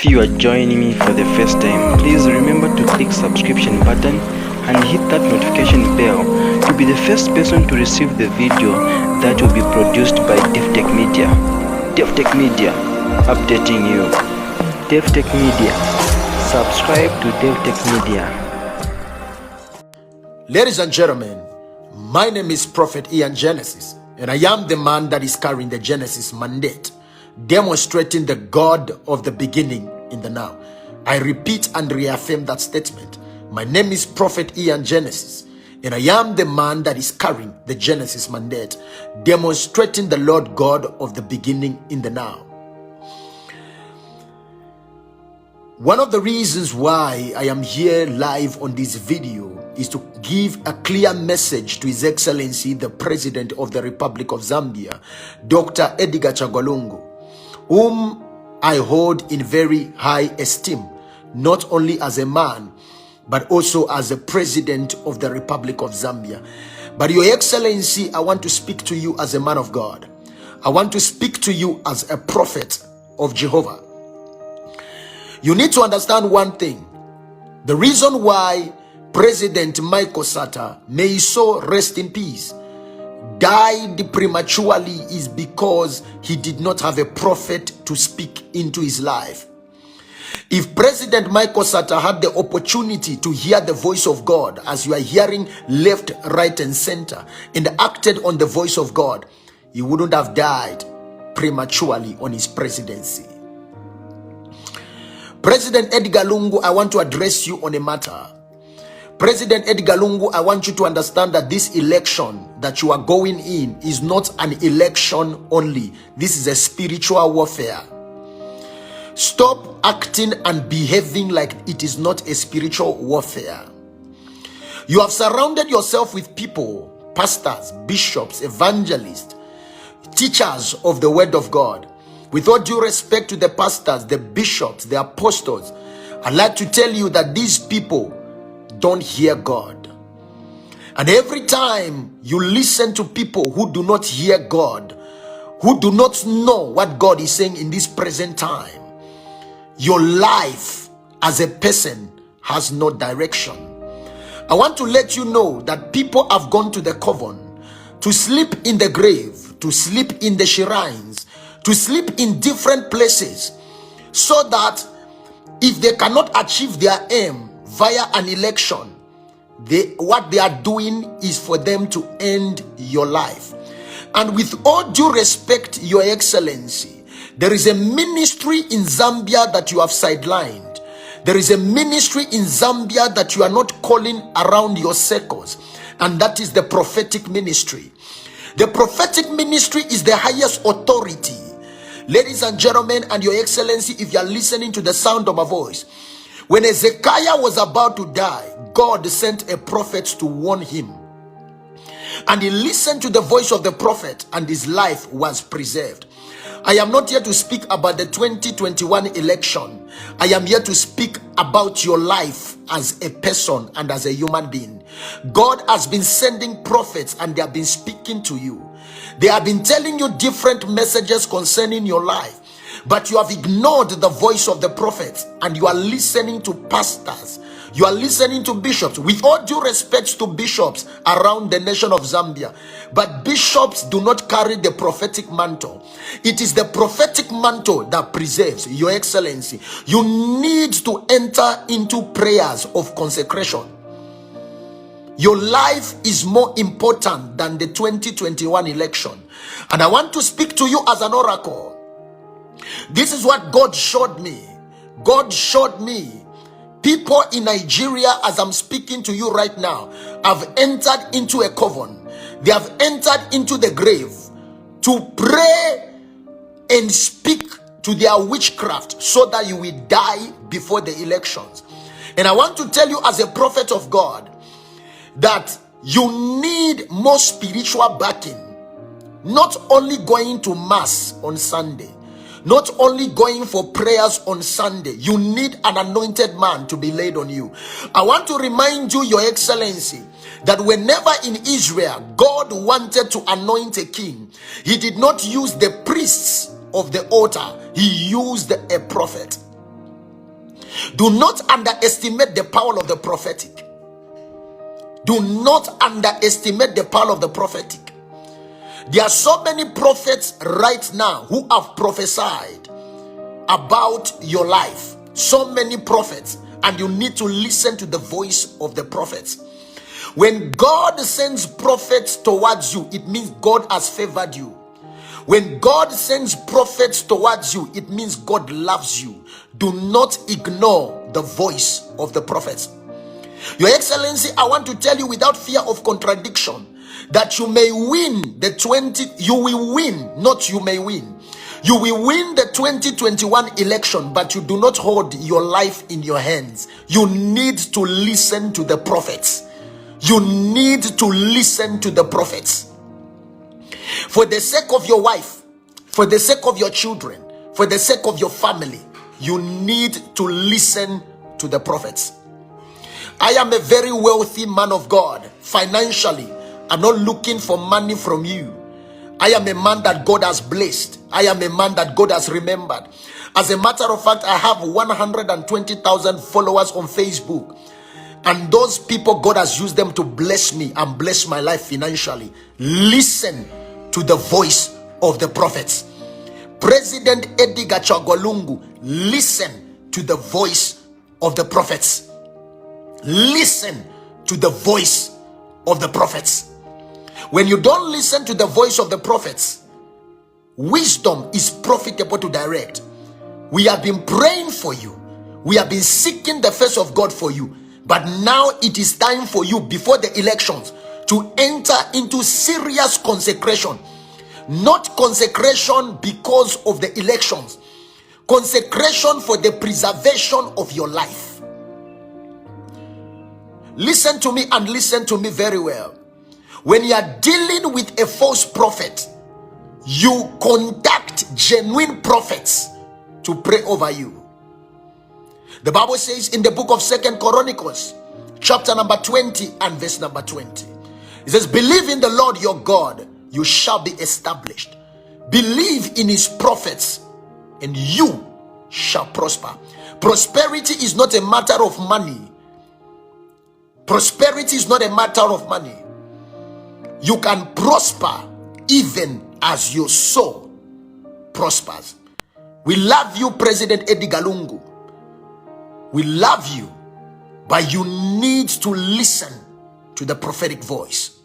If you are joining me for the first time, please remember to click subscription button and hit that notification bell to be the first person to receive the video that will be produced by DevTech Media. DevTech Media, updating you. DevTech Media, subscribe to DevTech Media. Ladies and gentlemen, my name is Prophet Ian Genesis, and I am the man that is carrying the Genesis mandate, demonstrating the God of the beginning in the now. I repeat and reaffirm that statement. My name is Prophet Ian Genesis, and I am the man that is carrying the Genesis mandate, demonstrating the Lord God of the beginning in the now. One of the reasons why I am here live on this video is to give a clear message to His Excellency, the President of the Republic of Zambia, Dr. Edgar Chagwa Lungu, whom I hold in very high esteem, not only as a man, but also as a President of the Republic of Zambia. But Your Excellency, I want to speak to you as a man of God. I want to speak to you as a prophet of Jehovah. You need to understand one thing. The reason why President Michael Sata, may his soul rest in peace, died prematurely is because he did not have a prophet to speak into his life. If President Michael Sata had the opportunity to hear the voice of God, as you are hearing left, right, and center, and acted on the voice of God, he wouldn't have died prematurely on his presidency. President Edgar Lungu, I want to address you on a matter. President Edgar Lungu, I want you to understand that this election that you are going in is not an election only. This is a spiritual warfare. Stop acting and behaving like it is not a spiritual warfare. You have surrounded yourself with people, pastors, bishops, evangelists, teachers of the word of God. With all due respect to the pastors, the bishops, the apostles, I'd like to tell you that these people don't hear God. And every time you listen to people who do not hear God, who do not know what God is saying in this present time, your life as a person has no direction. I want to let you know that people have gone to the coven to sleep in the grave, to sleep in the shrines, to sleep in different places, so that if they cannot achieve their aim via an election, what they are doing is for them to end your life. And with all due respect, Your Excellency, there is a ministry in Zambia that you have sidelined. There is a ministry in Zambia that you are not calling around your circles, and that is the prophetic ministry. The prophetic ministry is the highest authority. Ladies and gentlemen, and Your Excellency, if you are listening to the sound of my voice, when Ezekiah was about to die, God sent a prophet to warn him. And he listened to the voice of the prophet, and his life was preserved. I am not here to speak about the 2021 election. I am here to speak about your life as a person and as a human being. God has been sending prophets, and they have been speaking to you. They have been telling you different messages concerning your life, but you have ignored the voice of the prophets, and you are listening to pastors. You are listening to bishops. With all due respect to bishops around the nation of Zambia, but bishops do not carry the prophetic mantle. It is the prophetic mantle that preserves. Your Excellency, you need to enter into prayers of consecration. Your life is more important than the 2021 election. And I want to speak to you as an oracle. This is what God showed me. God showed me people in Nigeria, as I'm speaking to you right now, have entered into a coven. They have entered into the grave to pray and speak to their witchcraft so that you will die before the elections. And I want to tell you as a prophet of God that you need more spiritual backing. Not only going to mass on Sunday, not only going for prayers on Sunday, you need an anointed man to be laid on you. I want to remind you, Your Excellency, that whenever in Israel God wanted to anoint a king, he did not use the priests of the altar, he used a prophet. Do not underestimate the power of the prophetic. Do not underestimate the power of the prophetic. There are so many prophets right now who have prophesied about your life. So many prophets, and you need to listen to the voice of the prophets. When God sends prophets towards you, it means God has favored you. When God sends prophets towards you, it means God loves you. Do not ignore the voice of the prophets. Your Excellency, I want to tell you without fear of contradiction that you may win the 20, you will win, not you may win. You will win the 2021 election, but you do not hold your life in your hands. You need to listen to the prophets. You need to listen to the prophets. For the sake of your wife, for the sake of your children, for the sake of your family, you need to listen to the prophets. I am a very wealthy man of God financially. I'm not looking for money from you. I am a man that God has blessed. I am a man that God has remembered. As a matter of fact, I have 120,000 followers on Facebook. And those people, God has used them to bless me and bless my life financially. Listen to the voice of the prophets. President Edgar Chagwa Lungu, listen to the voice of the prophets. Listen to the voice of the prophets. When you don't listen to the voice of the prophets, wisdom is profitable to direct. We have been praying for you. We have been seeking the face of God for you. But now it is time for you, before the elections, to enter into serious consecration. Not consecration because of the elections. Consecration for the preservation of your life. Listen to me, and listen to me very well. When you are dealing with a false prophet, you contact genuine prophets to pray over you. The Bible says in the book of 2 Chronicles, chapter number 20 and verse number 20. It says, believe in the Lord your God, you shall be established. Believe in his prophets, and you shall prosper. Prosperity is not a matter of money. Prosperity is not a matter of money. You can prosper even as your soul prospers. We love you, President Edgar Lungu. We love you, but you need to listen to the prophetic voice.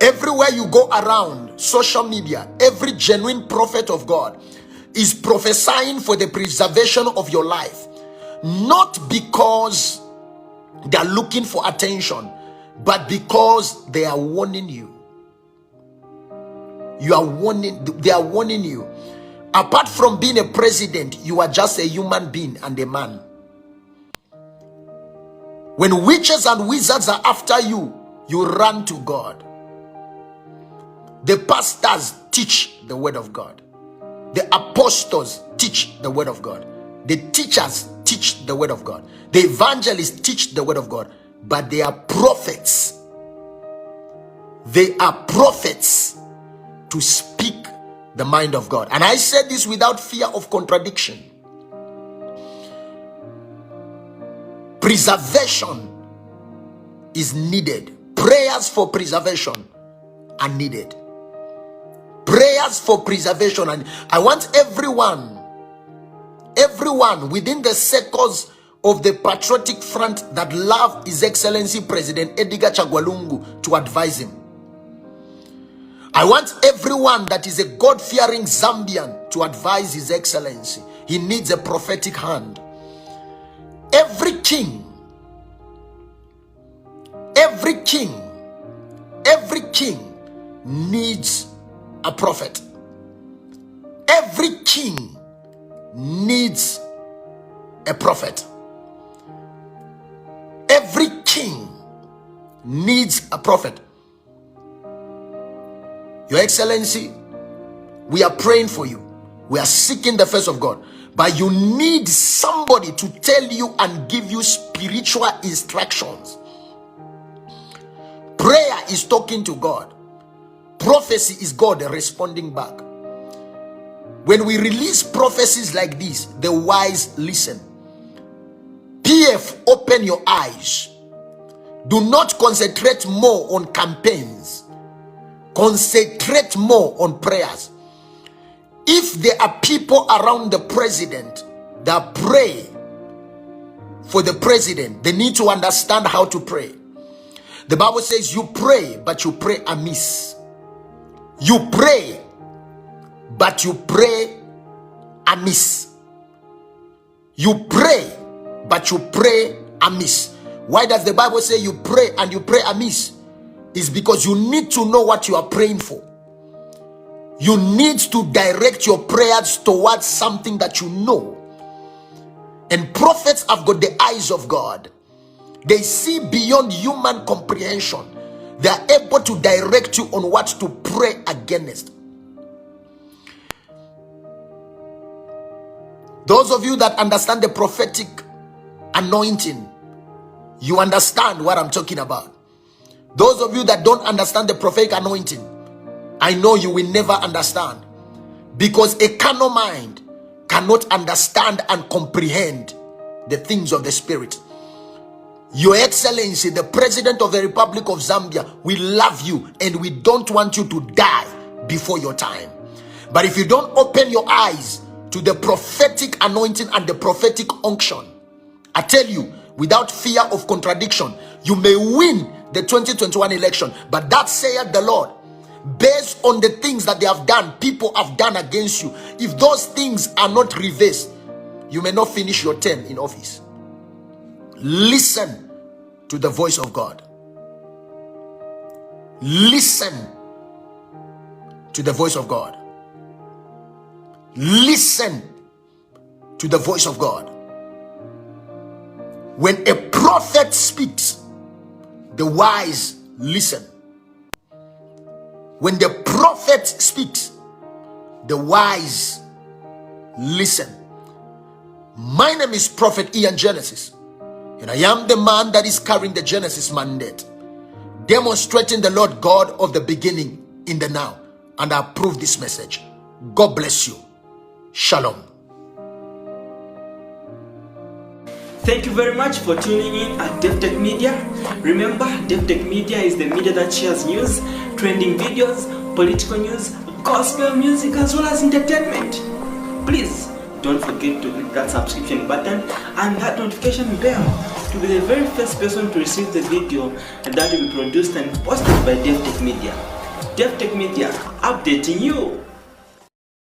Everywhere you go around social media, every genuine prophet of God is prophesying for the preservation of your life, not because they are looking for attention, but because they are warning you. They are warning you. Apart from being a president, you are just a human being and a man. When witches and wizards are after you, you run to God. The pastors teach the word of God. The apostles teach the word of God. The teachers teach the word of God. The evangelists teach the word of God. But they are prophets. They are prophets to speak the mind of God. And I said this without fear of contradiction. Preservation is needed. Prayers for preservation are needed. Prayers for preservation. And I want everyone within the circles of the patriotic front that love His Excellency President Edgar Chagwa Lungu to advise him. I want everyone that is a God-fearing Zambian to advise His Excellency. He needs a prophetic hand. Every king needs a prophet. Every king needs a prophet. Every king needs a prophet. Your Excellency, we are praying for you. We are seeking the face of God. But you need somebody to tell you and give you spiritual instructions. Prayer is talking to God. Prophecy is God responding back. When we release prophecies like this, the wise listen. PF, open your eyes. Do not concentrate more on campaigns. Concentrate more on prayers. If there are people around the president that pray for the president, they need to understand how to pray. The Bible says you pray, but you pray amiss. You pray, but you pray amiss. You pray, but you pray amiss. Why does the Bible say you pray and you pray amiss? It's because you need to know what you are praying for. You need to direct your prayers towards something that you know. And prophets have got the eyes of God. They see beyond human comprehension. They are able to direct you on what to pray against. Those of you that understand the prophetic anointing, you understand what I'm talking about. Those of you that don't understand the prophetic anointing, I know you will never understand, because a carnal mind cannot understand and comprehend the things of the Spirit. Your Excellency, the President of the Republic of Zambia, we love you and we don't want you to die before your time. But if you don't open your eyes to the prophetic anointing and the prophetic unction, I tell you, without fear of contradiction, you may win the 2021 election. But that saith the Lord, based on the things that they have done, people have done against you. If those things are not reversed, you may not finish your term in office. Listen to the voice of God. Listen to the voice of God. Listen to the voice of God. When a prophet speaks, the wise listen. When the prophet speaks, the wise listen. My name is Prophet Ian Genesis, and I am the man that is carrying the Genesis mandate, demonstrating the Lord God of the beginning in the now. And I approve this message. God bless you. Shalom. Thank you very much for tuning in at DevTech Media. Remember, DevTech Media is the media that shares news, trending videos, political news, gospel music, as well as entertainment. Please don't forget to click that subscription button and that notification bell to be the very first person to receive the video that will be produced and posted by DevTech Media. DevTech Media, updating you.